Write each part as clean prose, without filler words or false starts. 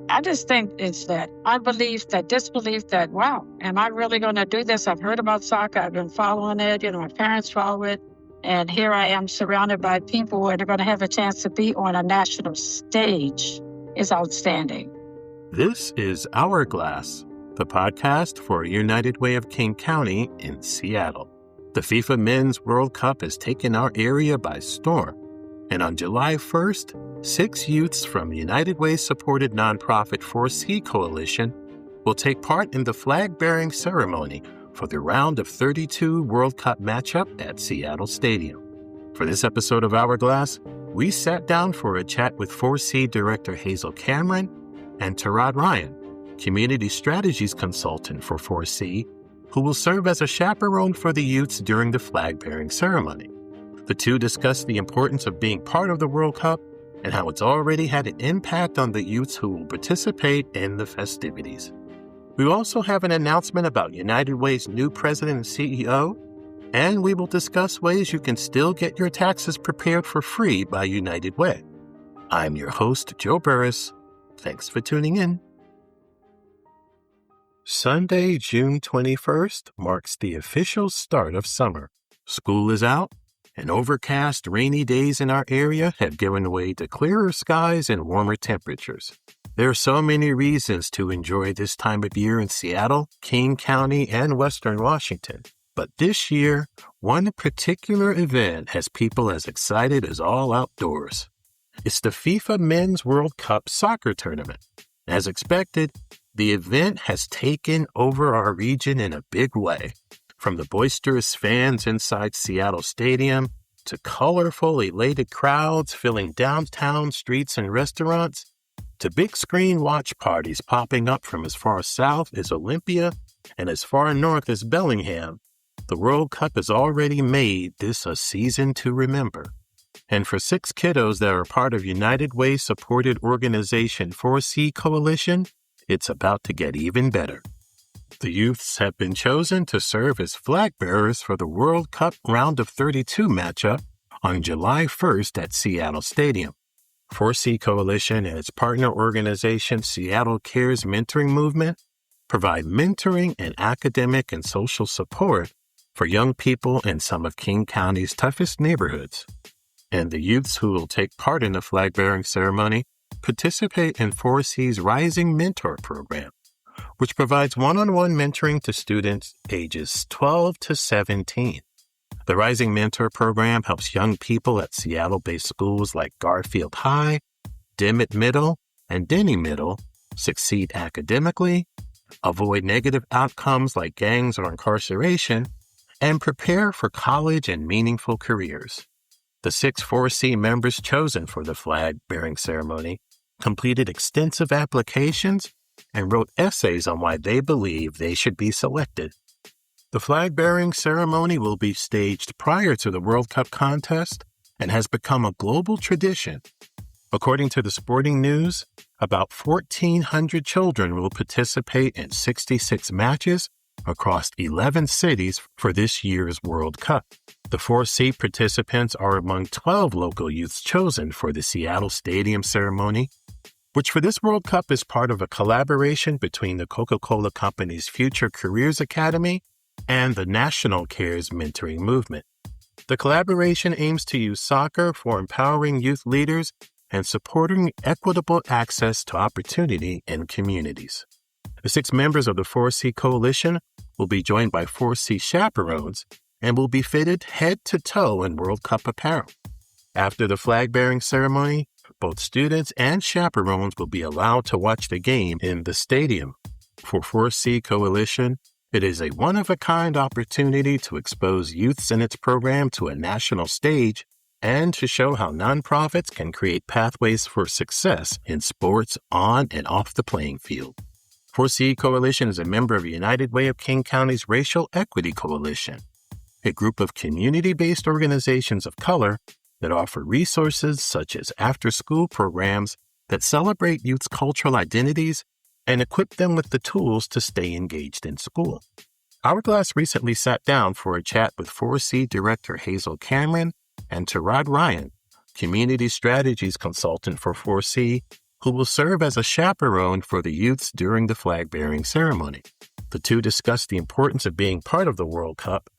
I just think it's that unbelief, that disbelief that, wow, am I really going to do this? I've heard about soccer. I've been following it. My parents follow it. And here I am surrounded by people and are going to have a chance to be on a national stage. It's outstanding. This is Hourglass, the podcast for United Way of King County in Seattle. The FIFA Men's World Cup has taken our area by storm. And on July 1st, 6 youths from United Way-supported nonprofit 4C Coalition will take part in the flag-bearing ceremony for the round of 32 World Cup matchup at Seattle Stadium. For this episode of Hourglass, we sat down for a chat with 4C Director Hazel and Toroid Ryan, Community Strategies Consultant for 4C, who will serve as a chaperone for the youths during the flag-bearing ceremony. The two discussed the importance of being part of the World Cup and how it's already had an impact on the youths who will participate in the festivities. We also have an announcement about United Way's new president and CEO, and we will discuss ways you can still get your taxes prepared for free by United Way. I'm your host, Joe Burris. Thanks for tuning in. Sunday, June 21st marks the official start of summer. School is out, and overcast, rainy days in our area have given way to clearer skies and warmer temperatures. There are so many reasons to enjoy this time of year in Seattle, King County, and Western Washington. But this year, one particular event has people as excited as all outdoors. It's the FIFA Men's World Cup soccer tournament. As expected, the event has taken over our region in a big way. From the boisterous fans inside Seattle Stadium to colorful, elated crowds filling downtown streets and restaurants, to big screen watch parties popping up from as far south as Olympia and as far north as Bellingham, the World Cup has already made this a season to remember. And for 6 kiddos that are part of United Way-supported organization 4C Coalition, it's about to get even better. The youths have been chosen to serve as flag bearers for the World Cup Round of 32 matchup on July 1st at Seattle Stadium. 4C Coalition and its partner organization Seattle Cares Mentoring Movement provide mentoring and academic and social support for young people in some of King County's toughest neighborhoods. And the youths who will take part in the flag-bearing ceremony participate in 4C's Rising Mentor program, which provides one-on-one mentoring to students ages 12 to 17. The Rising Mentor program helps young people at Seattle-based schools like Garfield High, Dimmitt Middle, and Denny Middle succeed academically, avoid negative outcomes like gangs or incarceration, and prepare for college and meaningful careers. The 6 4C members chosen for the flag-bearing ceremony completed extensive applications and wrote essays on why they believe they should be selected. The flag-bearing ceremony will be staged prior to the World Cup contest and has become a global tradition. According to the Sporting News, about 1,400 children will participate in 66 matches across 11 cities for this year's World Cup. The 4C participants are among 12 local youths chosen for the Seattle Stadium ceremony, which for this World Cup is part of a collaboration between the Coca-Cola Company's Future Careers Academy and the National Cares Mentoring Movement. The collaboration aims to use soccer for empowering youth leaders and supporting equitable access to opportunity in communities. The 6 members of the 4C Coalition will be joined by 4C chaperones and will be fitted head to toe in World Cup apparel. After the flag-bearing ceremony, both students and chaperones will be allowed to watch the game in the stadium. For 4C Coalition, it is a one-of-a-kind opportunity to expose youths in its program to a national stage and to show how nonprofits can create pathways for success in sports on and off the playing field. 4C Coalition is a member of United Way of King County's Racial Equity Coalition, a group of community-based organizations of color that offer resources such as after-school programs that celebrate youth's cultural identities and equip them with the tools to stay engaged in school. Hourglass recently sat down for a chat with 4C Director Hazel and Toroid Ryan, Community Strategies Consultant for 4C, who will serve as a chaperone for the youths during the flag-bearing ceremony. The two discuss the importance of being part of the World Cup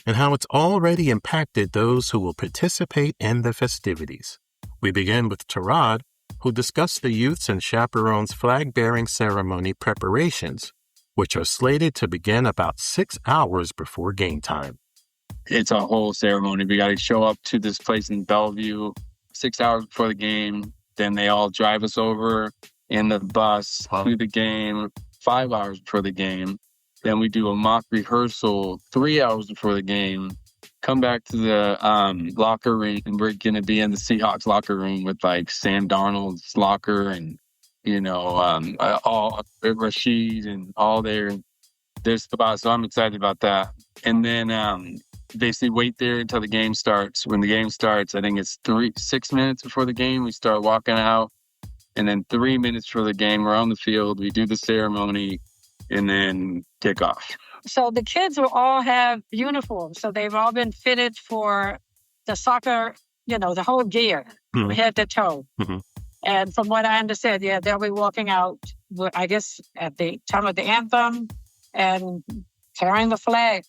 and how it's already impacted those who will participate in the festivities. We begin with Toroid, who discussed the youths and chaperones flag-bearing ceremony preparations, which are slated to begin about 6 hours before game time. It's a whole ceremony. We got to show up to this place in Bellevue 6 hours before the game. Then they all drive us over in the bus to the game 5 hours before the game. Then we do a mock rehearsal 3 hours before the game. Come back to the locker room, and we're going to be in the Seahawks locker room with like Sam Darnold's locker and, all Rashid and all their spots. So I'm excited about that. And then basically wait there until the game starts. When the game starts, I think it's 6 minutes before the game, we start walking out. And then 3 minutes before the game, we're on the field, we do the ceremony, and then kick off. So the kids will all have uniforms. So they've all been fitted for the soccer, the whole gear, head to toe. Mm-hmm. And from what I understand, they'll be walking out, I guess, at the time of the anthem and carrying the flag.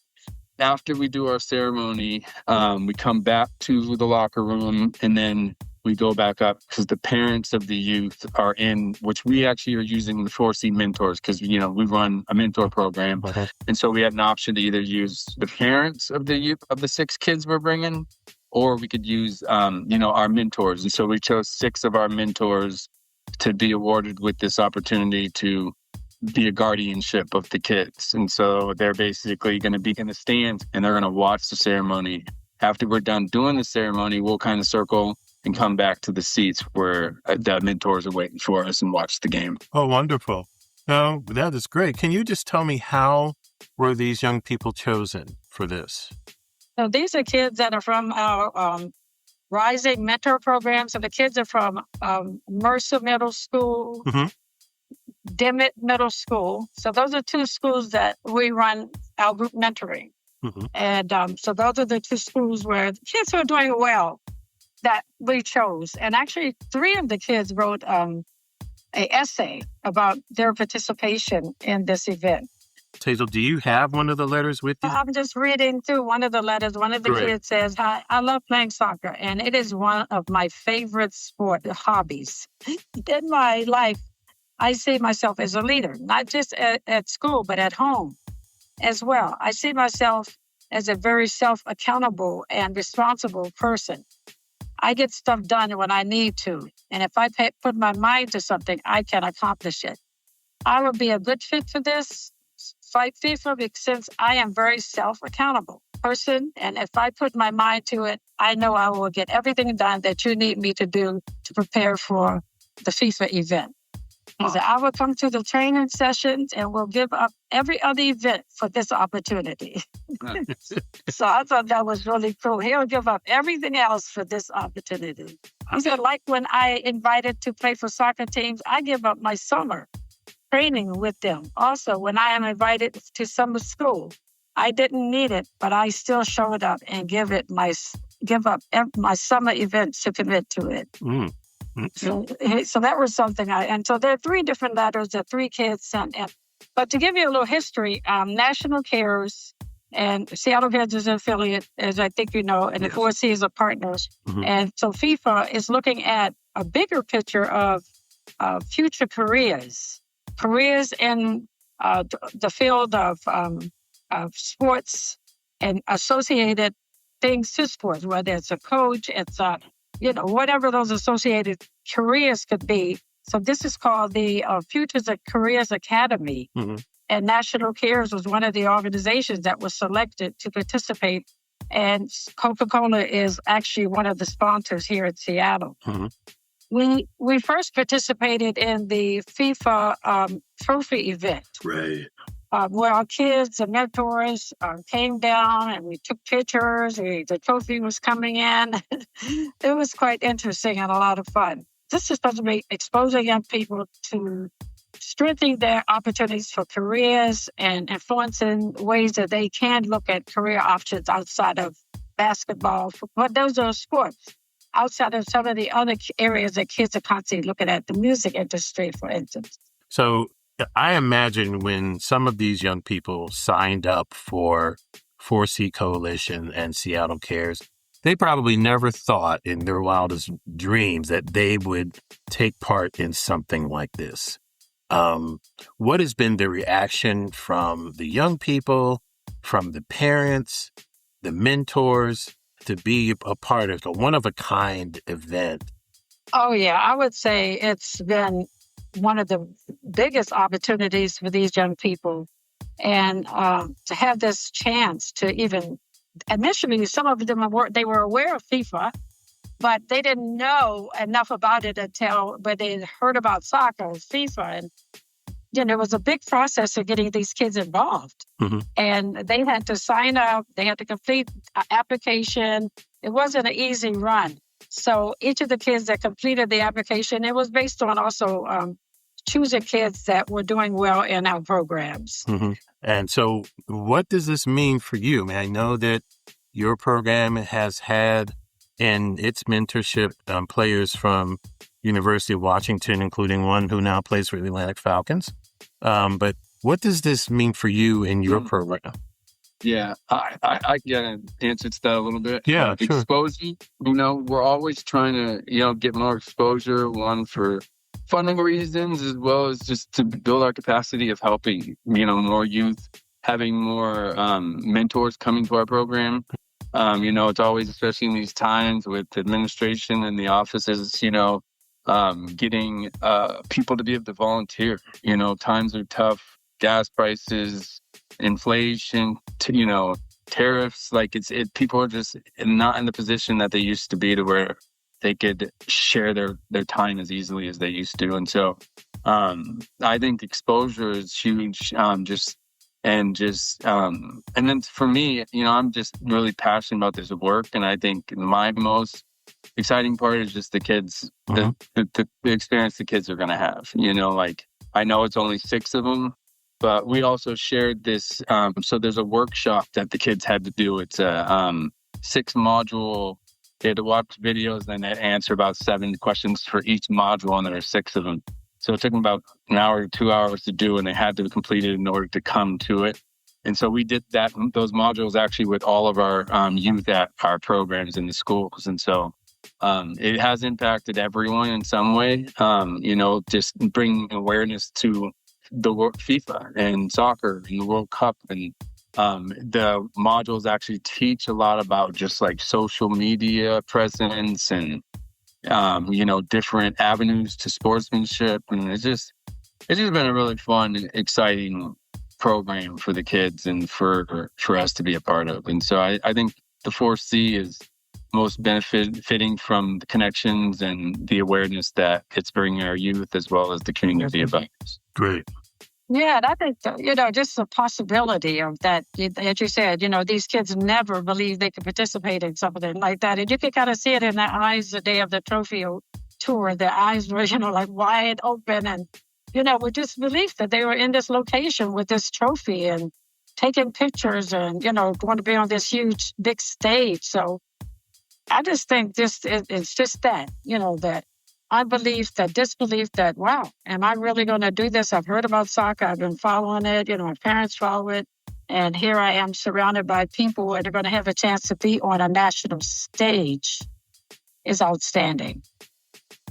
After we do our ceremony, we come back to the locker room, and then we go back up because the parents of the youth are in, which we actually are using the 4C mentors because, we run a mentor program. Okay. And so we had an option to either use the parents of the youth, of the 6 kids we're bringing, or we could use, our mentors. And so we chose 6 of our mentors to be awarded with this opportunity to be a guardianship of the kids. And so they're basically going to be in the stands and they're going to watch the ceremony. After we're done doing the ceremony, we'll kind of circle and come back to the seats where the mentors are waiting for us and watch the game. Oh, wonderful. Oh, that is great. Can you just tell me how were these young people chosen for this? So these are kids that are from our Rising Mentor program. So the kids are from Mercer Middle School, Dimmitt Middle School. So those are 2 schools that we run our group mentoring. Mm-hmm. And so those are the 2 schools where the kids are doing well that we chose. And actually 3 of the kids wrote an essay about their participation in this event. Hazel, do you have one of the letters with you? I'm just reading through one of the letters. One of the kids says, "Hi, I love playing soccer, and it is one of my favorite hobbies. In my life, I see myself as a leader, not just at school, but at home as well. I see myself as a very self-accountable and responsible person. I get stuff done when I need to, and if I put my mind to something, I can accomplish it. I would be a good fit for this fight FIFA since I am very self-accountable person, and if I put my mind to it, I know I will get everything done that you need me to do to prepare for the FIFA event. He said, I will come to the training sessions and will give up every other event for this opportunity." So I thought that was really cool. He'll give up everything else for this opportunity. He said, like when I invited to play for soccer teams, I give up my summer training with them. Also, when I am invited to summer school, I didn't need it, but I still showed up and give up my summer events to commit to it. Mm. So that was something and so there are 3 different letters that 3 kids sent in. But to give you a little history, National Cares and Seattle Cares is an affiliate, as I think you know, and the 4C is a partners. Mm-hmm. And so FIFA is looking at a bigger picture of future careers in the field of sports and associated things to sports, whether it's a coach, it's whatever those associated careers could be. So this is called the Futures of Careers Academy. Mm-hmm. And National Cares was one of the organizations that was selected to participate. And Coca-Cola is actually one of the sponsors here in Seattle. Mm-hmm. We first participated in the FIFA trophy event. Right. Where our kids and mentors came down and we took pictures. The trophy was coming in. It was quite interesting and a lot of fun. This is supposed to be exposing young people to strengthening their opportunities for careers and influencing ways that they can look at career options outside of basketball. But those are sports. outside of some of the other areas that kids are constantly looking at, the music industry, for instance. So I imagine when some of these young people signed up for 4C Coalition and Seattle Cares, they probably never thought in their wildest dreams that they would take part in something like this. What has been the reaction from the young people, from the parents, the mentors, to be a part of a one-of-a-kind event? Oh, yeah. I would say it's been one of the biggest opportunities for these young people. And to have this chance to even, initially, some of them they were aware of FIFA, but they didn't know enough about it but they heard about soccer, FIFA, and it was a big process of getting these kids involved. Mm-hmm. And they had to sign up. They had to complete an application. It wasn't an easy run. So each of the kids that completed the application, it was based on also choosing kids that were doing well in our programs. Mm-hmm. And so what does this mean for you? I mean, I know that your program has had in its mentorship players from University of Washington, including one who now plays for the Atlantic Falcons. But what does this mean for you in your program? Yeah, I get an answer to that a little bit. Yeah, sure. Exposure, we're always trying to, get more exposure, one for funding reasons, as well as just to build our capacity of helping, more youth, having more mentors coming to our program. It's always, especially in these times with the administration and the offices, getting people to be able to volunteer. Times are tough, gas prices, inflation, tariffs. Like people are just not in the position that they used to be to where they could share their time as easily as they used to. And so I think exposure is huge. And then for me, I'm just really passionate about this work. And I think my most exciting part is just the kids, mm-hmm. the experience the kids are going to have. I know it's only 6 of them, but we also shared this. So there's a workshop that the kids had to do. It's a 6-module. They had to watch videos and then answer about 7 questions for each module, and there are 6 of them. So it took them about an hour to 2 hours to do, and they had to complete it in order to come to it. And so we did those modules actually with all of our youth at our programs in the schools. And so it has impacted everyone in some way, just bringing awareness to the FIFA and soccer and the World Cup. And the modules actually teach a lot about just like social media presence and, different avenues to sportsmanship. And it's just been a really fun and exciting program for the kids and for us to be a part of. And so I think the 4C is most benefiting from the connections and the awareness that it's bringing our youth as well as the community about this. Great. Yeah, and I think, just the possibility of that, as you said, these kids never believed they could participate in something like that. And you can kind of see it in their eyes the day of the trophy tour. Their eyes were, like wide open and, with just belief that they were in this location with this trophy and taking pictures and, going to be on this huge, big stage. So I just think it's just that, that unbelief, that disbelief that, wow, am I really going to do this? I've heard about soccer. I've been following it. My parents follow it. And here I am surrounded by people and they're going to have a chance to be on a national stage is outstanding.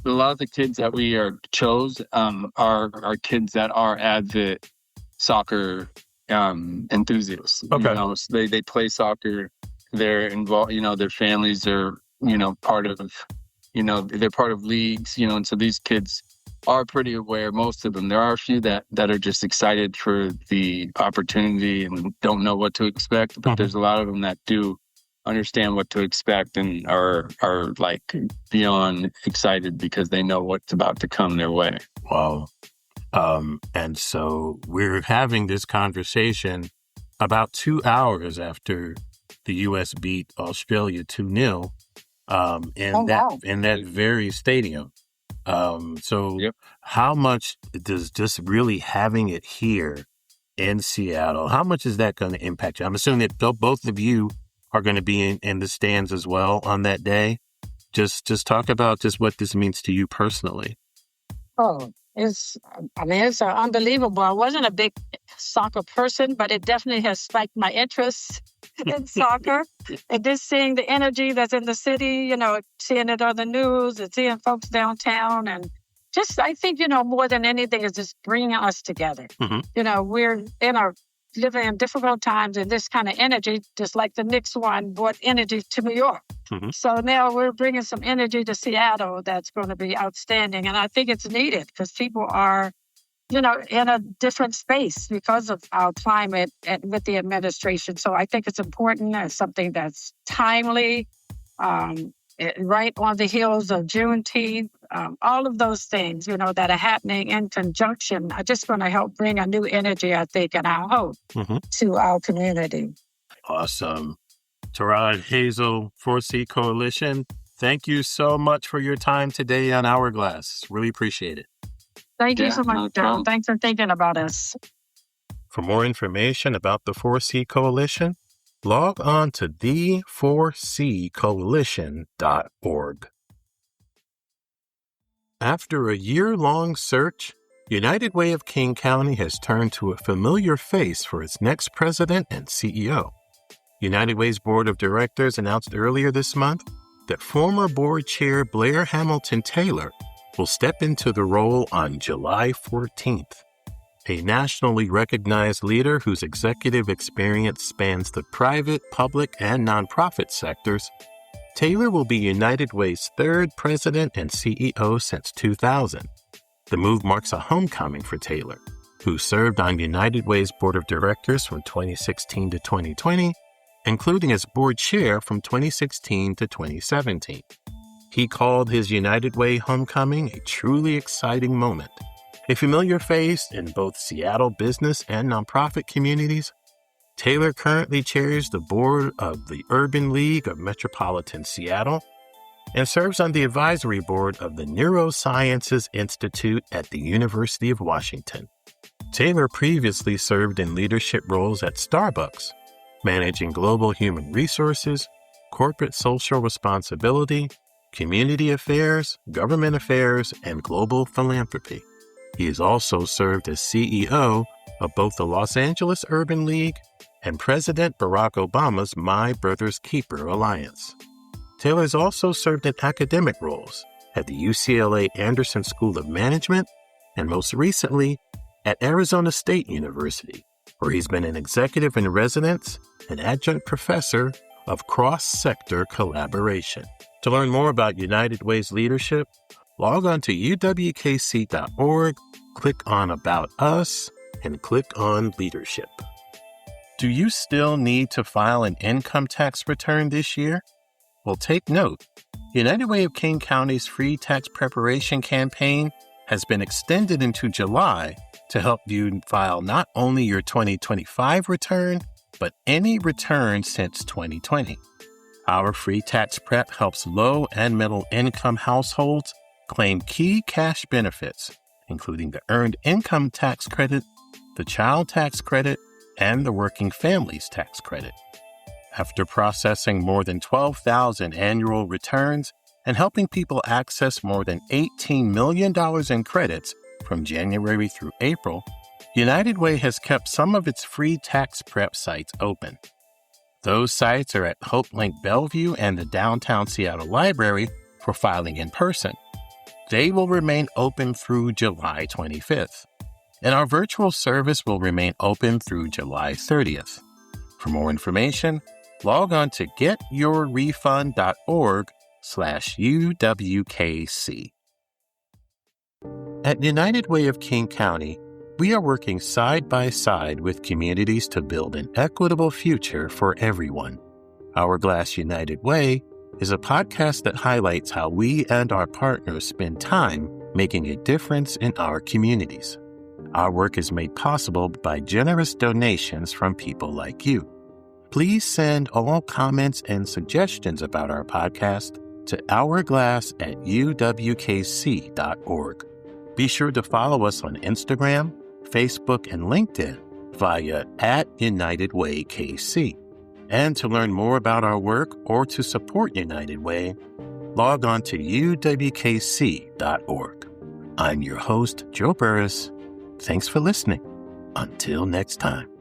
A lot of the kids that we chose are kids that are avid soccer enthusiasts. Okay. So they play soccer. They're involved, their families are, part of they're part of leagues, and so these kids are pretty aware, most of them. There are a few that are just excited for the opportunity and don't know what to expect, but there's a lot of them that do understand what to expect and are like beyond excited because they know what's about to come their way. Wow. And so we're having this conversation about 2 hours after the U.S. beat Australia 2-0. In that very stadium. Yep. How much does just really having it here in Seattle, how much is that going to impact you? I'm assuming that both of you are going to be in the stands as well on that day. Just talk about just what this means to you personally. Oh, it's unbelievable. I wasn't a big soccer person, but it definitely has spiked my interest in soccer. And just seeing the energy that's in the city, seeing it on the news and seeing folks downtown. And just, I think, more than anything is just bringing us together. We're living in difficult times, and this kind of energy, just like the Knicks one, brought energy to New York. So now we're bringing some energy to Seattle that's going to be outstanding. And I think it's needed because people are, in a different space because of our climate and with the administration. So I think it's important. It's something that's timely, right on the heels of Juneteenth. All of those things, that are happening in conjunction are just going to help bring a new energy, I think, and our hope to our community. Awesome. Toroid, Hazel, 4C Coalition, thank you so much for your time today on Hourglass. Really appreciate it. Thank you so much, Joe. Thanks for thinking about us. For more information about the 4C Coalition, log on to the4ccoalition.org. After a year-long search, United Way of King County has turned to a familiar face for its next president and CEO. United Way's board of directors announced earlier this month that former board chair Blair Hamilton Taylor will step into the role on July 14th. A nationally recognized leader whose executive experience spans the private, public, and nonprofit sectors, Taylor will be United Way's third president and CEO since 2000. The move marks a homecoming for Taylor, who served on United Way's board of directors from 2016 to 2020, including as board chair from 2016 to 2017. He called his United Way homecoming a truly exciting moment. A familiar face in both Seattle business and nonprofit communities, Taylor currently chairs the board of the Urban League of Metropolitan Seattle and serves on the advisory board of the Neurosciences Institute at the University of Washington. Taylor previously served in leadership roles at Starbucks, managing global human resources, corporate social responsibility, community affairs, government affairs, and global philanthropy. He has also served as CEO of both the Los Angeles Urban League and President Barack Obama's My Brother's Keeper Alliance. Taylor has also served in academic roles at the UCLA Anderson School of Management and most recently at Arizona State University, where he's been an executive in residence and adjunct professor of cross-sector collaboration. To learn more about United Way's leadership, log on to uwkc.org, click on About Us, and click on Leadership. Do you still need to file an income tax return this year? Well, take note. United Way of King County's free tax preparation campaign has been extended into July to help you file not only your 2025 return, but any return since 2020. Our free tax prep helps low and middle income households claim key cash benefits, including the Earned Income Tax Credit, the Child Tax Credit, and the Working Families Tax Credit. After processing more than 12,000 annual returns and helping people access more than $18 million in credits from January through April, United Way has kept some of its free tax prep sites open. Those sites are at Hope Link Bellevue and the Downtown Seattle Library for filing in person. They will remain open through July 25th, and our virtual service will remain open through July 30th. For more information, log on to getyourrefund.org/UWKC. At United Way of King County, we are working side by side with communities to build an equitable future for everyone. Hourglass United Way is a podcast that highlights how we and our partners spend time making a difference in our communities. Our work is made possible by generous donations from people like you. Please send all comments and suggestions about our podcast to hourglass@uwkc.org. Be sure to follow us on Instagram, Facebook, and LinkedIn via @UnitedWayKC. And to learn more about our work or to support United Way, log on to uwkc.org. I'm your host, Joe Burris. Thanks for listening. Until next time.